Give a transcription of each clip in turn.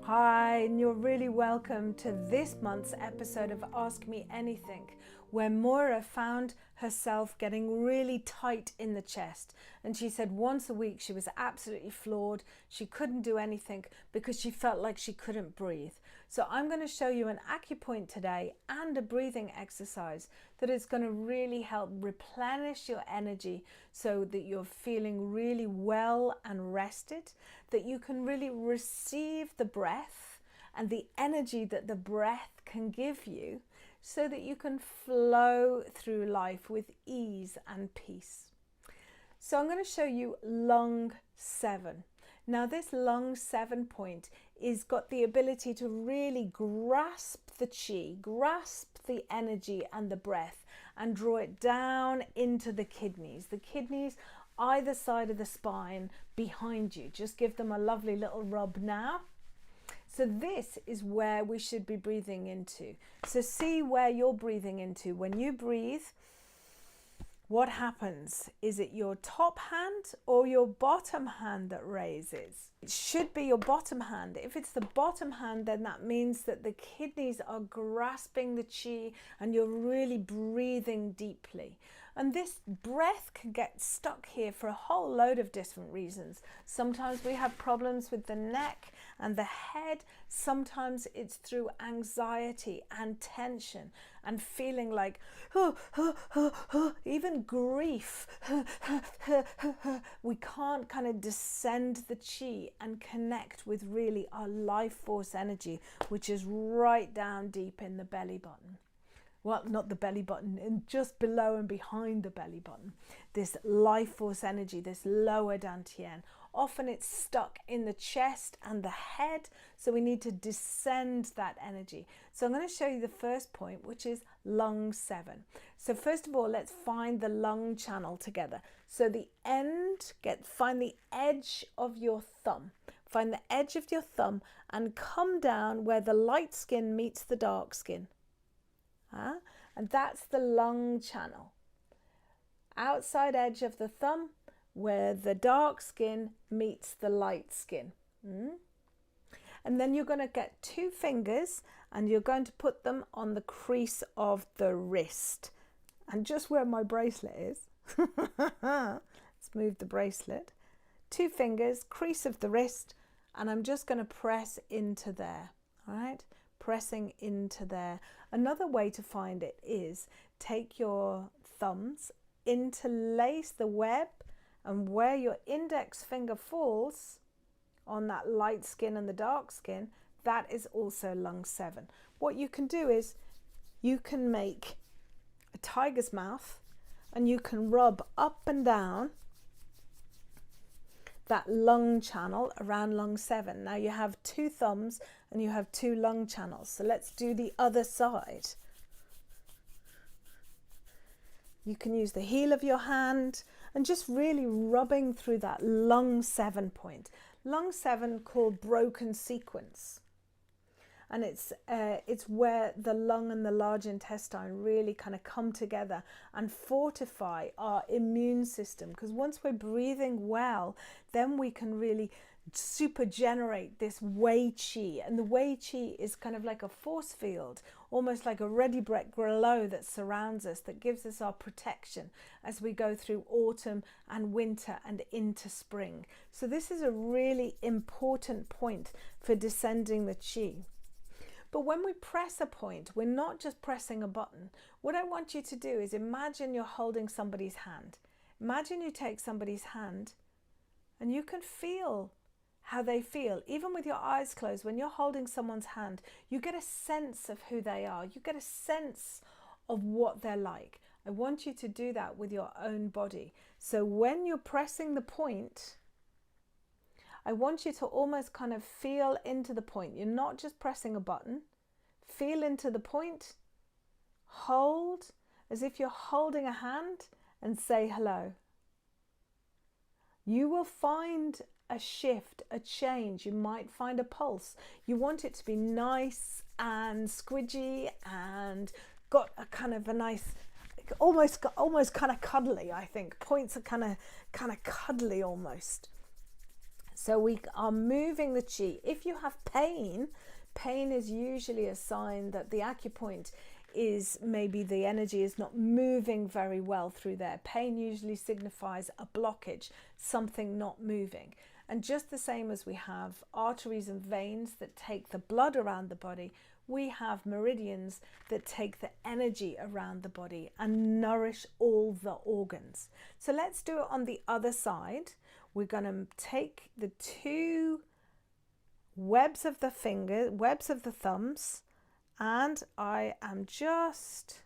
Hi, and you're really welcome to this month's episode of Ask Me Anything, where Maura found herself getting really tight in the chest. And she said once a week she was absolutely floored. She couldn't do anything because she felt like she couldn't breathe. So I'm going to show you an acupoint today and a breathing exercise that is going to really help replenish your energy so that you're feeling really well and rested, that you can really receive the breath and the energy that the breath can give you so that you can flow through life with ease and peace. So I'm going to show you lung 7. Now this lung 7 point is got the ability to really grasp the chi, grasp the energy and the breath and draw it down into the kidneys. The kidneys either side of the spine behind you. Just give them a lovely little rub now. So this is where we should be breathing into. So see where you're breathing into. When you breathe, what happens? Is it your top hand or your bottom hand that raises? It should be your bottom hand. If it's the bottom hand, then that means that the kidneys are grasping the chi and you're really breathing deeply. And this breath can get stuck here for a whole load of different reasons. Sometimes we have problems with the neck and the head. Sometimes it's through anxiety and tension and feeling like, even grief. We can't kind of descend the chi and connect with really our life force energy, which is right down deep in the belly button. Well, not the belly button, and just below and behind the belly button. This life force energy, this lower dantian. Often it's stuck in the chest and the head, so we need to descend that energy. So I'm going to show you the first point, which is lung 7. So first of all, let's find the lung channel together. So the end, find the edge of your thumb. Find the edge of your thumb and come down where the light skin meets the dark skin. And that's the lung channel. Outside edge of the thumb where the dark skin meets the light skin. And then you're going to get 2 fingers and you're going to put them on the crease of the wrist. And just where my bracelet is, let's move the bracelet. 2 fingers, crease of the wrist, and I'm just going to press into there. All right? Pressing into there. Another way to find it is take your thumbs, interlace the web, and where your index finger falls on that light skin and the dark skin, that is also lung 7. What you can do is you can make a tiger's mouth and you can rub up and down that lung channel around lung 7. Now you have 2 thumbs and you have 2 lung channels. So let's do the other side. You can use the heel of your hand and just really rubbing through that lung 7 point. Lung 7 called broken sequence. And it's where the lung and the large intestine really kind of come together and fortify our immune system. Because once we're breathing well, then we can really super generate this wei qi. And the wei qi is kind of like a force field, almost like a ready brick glow that surrounds us, that gives us our protection as we go through autumn and winter and into spring. So this is a really important point for descending the qi. But when we press a point, we're not just pressing a button. What I want you to do is imagine you're holding somebody's hand. Imagine you take somebody's hand and you can feel how they feel. Even with your eyes closed, when you're holding someone's hand, you get a sense of who they are. You get a sense of what they're like. I want you to do that with your own body. So when you're pressing the point, I want you to almost kind of feel into the point. You're not just pressing a button. Feel into the point. Hold as if you're holding a hand and say hello. You will find a shift, a change. You might find a pulse. You want it to be nice and squidgy and got a kind of a nice, almost kind of cuddly, I think. Points are kind of cuddly almost. So we are moving the chi. If you have pain, pain is usually a sign that the acupoint is maybe the energy is not moving very well through there. Pain usually signifies a blockage, something not moving. And just the same as we have arteries and veins that take the blood around the body, we have meridians that take the energy around the body and nourish all the organs. So let's do it on the other side. We're going to take the two webs of the fingers, webs of the thumbs, and I am just,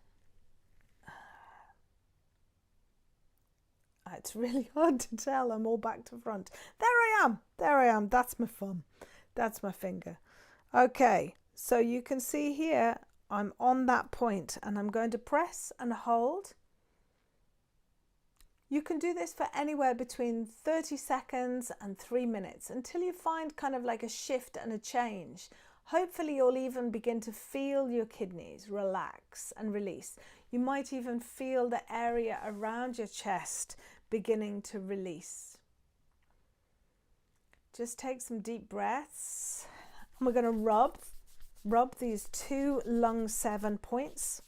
it's really hard to tell, I'm all back to front. There I am, that's my thumb, that's my finger. Okay, so you can see here, I'm on that point and I'm going to press and hold. You can do this for anywhere between 30 seconds and 3 minutes until you find kind of like a shift and a change. Hopefully you'll even begin to feel your kidneys relax and release. You might even feel the area around your chest beginning to release. Just take some deep breaths. And we're going to rub these two lung 7 points.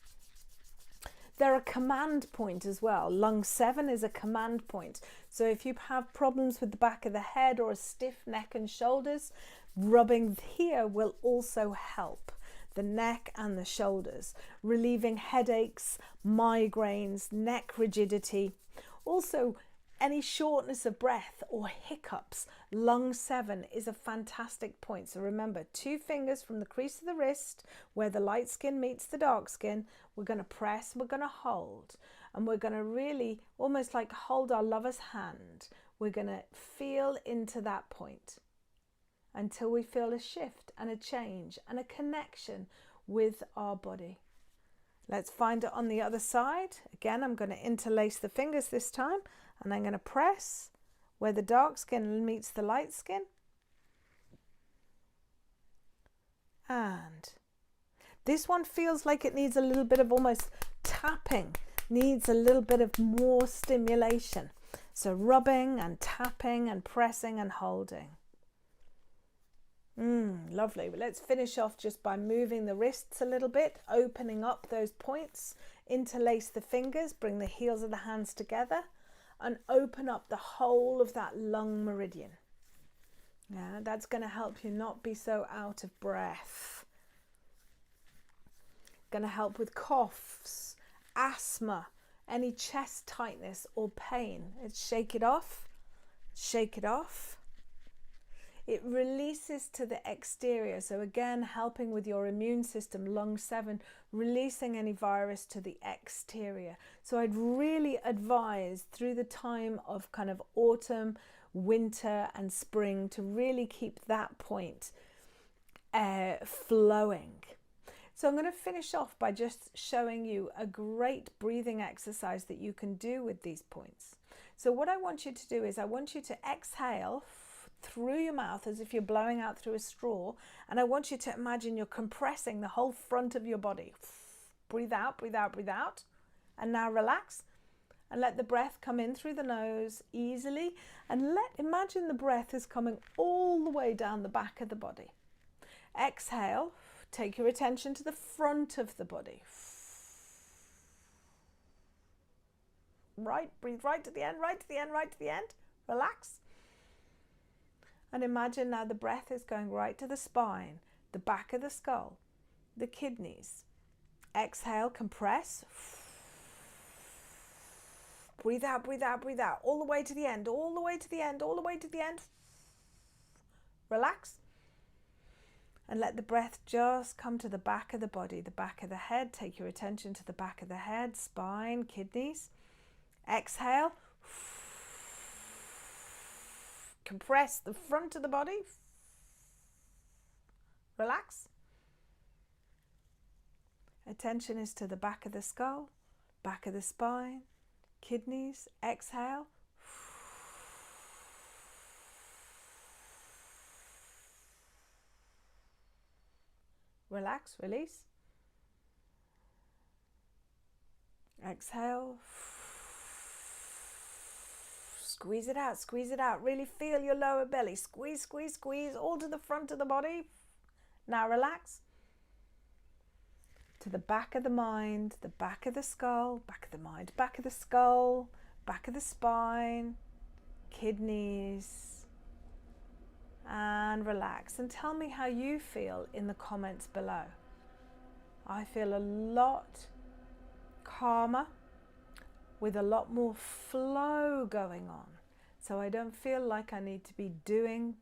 They're a command point as well. Lung 7 is a command point. So if you have problems with the back of the head or a stiff neck and shoulders, rubbing here will also help the neck and the shoulders, relieving headaches, migraines, neck rigidity. Also, any shortness of breath or hiccups, lung 7 is a fantastic point. So remember, 2 fingers from the crease of the wrist where the light skin meets the dark skin. We're going to press, we're going to hold, and we're going to really almost like hold our lover's hand. We're going to feel into that point until we feel a shift and a change and a connection with our body. Let's find it on the other side. Again, I'm going to interlace the fingers this time, and I'm going to press where the dark skin meets the light skin. And this one feels like it needs a little bit of almost tapping, needs a little bit of more stimulation. So rubbing and tapping and pressing and holding. Lovely. But let's finish off just by moving the wrists a little bit, opening up those points, interlace the fingers, bring the heels of the hands together and open up the whole of that lung meridian. Yeah, that's going to help you not be so out of breath. Going to help with coughs, asthma, any chest tightness or pain. It's shake it off, shake it off. It releases to the exterior. So again, helping with your immune system, lung 7, releasing any virus to the exterior. So I'd really advise through the time of kind of autumn, winter and spring to really keep that point flowing. So I'm going to finish off by just showing you a great breathing exercise that you can do with these points. So what I want you to do is I want you to exhale through your mouth as if you're blowing out through a straw, and I want you to imagine you're compressing the whole front of your body. Breathe out, breathe out, breathe out, and now relax and let the breath come in through the nose easily, and imagine the breath is coming all the way down the back of the body. Exhale, take your attention to the front of the body. Right, breathe right to the end, right to the end, right to the end. Relax. And imagine now the breath is going right to the spine, the back of the skull, the kidneys. Exhale, compress. Breathe out, breathe out, breathe out. All the way to the end, all the way to the end, all the way to the end. Relax. And let the breath just come to the back of the body, the back of the head. Take your attention to the back of the head, spine, kidneys. Exhale. Compress the front of the body. Relax. Attention is to the back of the skull, back of the spine, kidneys. Exhale. Relax, release. Exhale. Squeeze it out, squeeze it out. Really feel your lower belly. Squeeze, squeeze, squeeze, all to the front of the body. Now relax. To the back of the mind, the back of the skull, back of the mind, back of the skull, back of the spine, kidneys. And relax. And tell me how you feel in the comments below. I feel a lot calmer, with a lot more flow going on. So I don't feel like I need to be doing.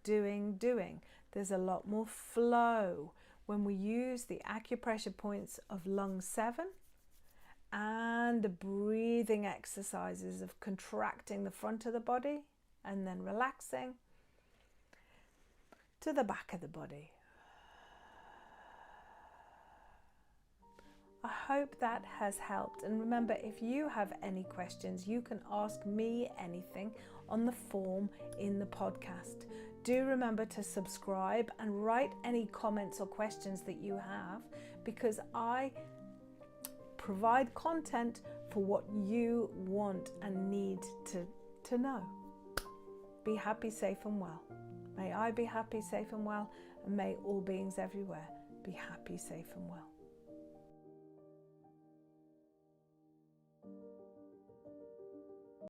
There's a lot more flow when we use the acupressure points of lung 7 and the breathing exercises of contracting the front of the body and then relaxing to the back of the body. I hope that has helped, and remember, if you have any questions, you can ask me anything on the form in the podcast. Do remember to subscribe and write any comments or questions that you have, because I provide content for what you want and need to know. Be happy, safe and well. May I be happy, safe and well, and may all beings everywhere be happy, safe and well.